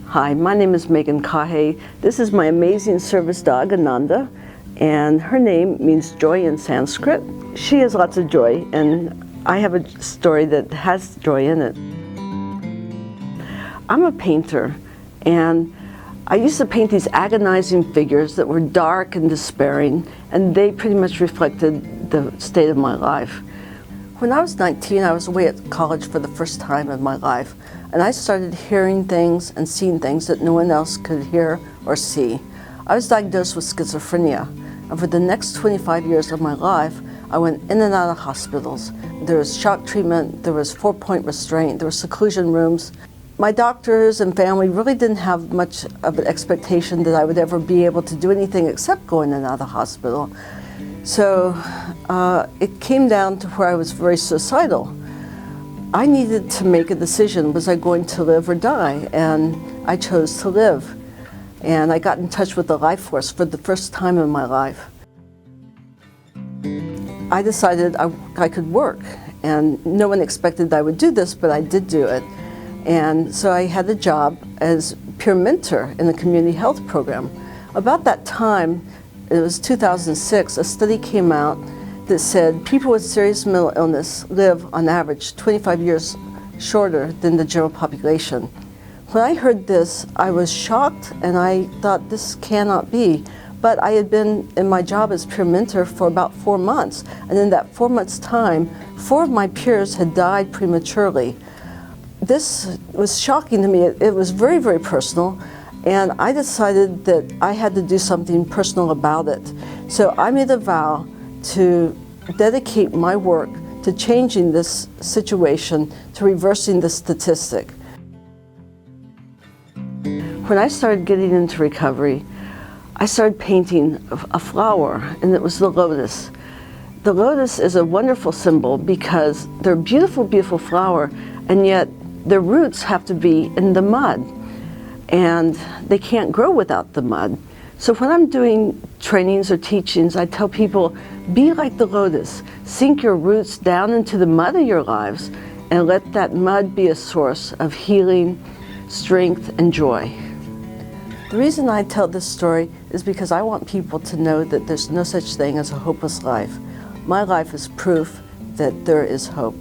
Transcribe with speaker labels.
Speaker 1: Hi, my name is Meghan Caughey. This is my amazing service dog, Ananda, and her name means joy in Sanskrit. She has lots of joy, and I have a story that has joy in it. I'm a painter, and I used to paint these agonizing figures that were dark and despairing, and they pretty much reflected the state of my life. When I was 19, I was away at college for the first time in my life, and I started hearing things and seeing things that no one else could hear or see. I was diagnosed with schizophrenia, and for the next 25 years of my life, I went in and out of hospitals. There was shock treatment, there was 4-point restraint, there were seclusion rooms. My doctors and family really didn't have much of an expectation that I would ever be able to do anything except go in and out of the hospital. So it came down to where I was very suicidal. I needed to make a decision. Was I going to live or die? And I chose to live. And I got in touch with the life force for the first time in my life. I decided I could work. And no one expected I would do this, but I did do it. And so I had a job as peer mentor in the community health program. About that time, it was 2006, a study came out that said people with serious mental illness live on average 25 years shorter than the general population. When I heard this, I was shocked and I thought this cannot be. But I had been in my job as peer mentor for about 4 months. And in that 4 months' time, 4 of my peers had died prematurely. This was shocking to me. It was very, very personal. And I decided that I had to do something personal about it. So I made a vow to dedicate my work to changing this situation, to reversing this statistic. When I started getting into recovery, I started painting a flower, and it was the lotus. The lotus is a wonderful symbol because they're a beautiful, beautiful flower, and yet their roots have to be in the mud. And they can't grow without the mud. So when I'm doing trainings or teachings, I tell people, be like the lotus. Sink your roots down into the mud of your lives and let that mud be a source of healing, strength, and joy. The reason I tell this story is because I want people to know that there's no such thing as a hopeless life. My life is proof that there is hope.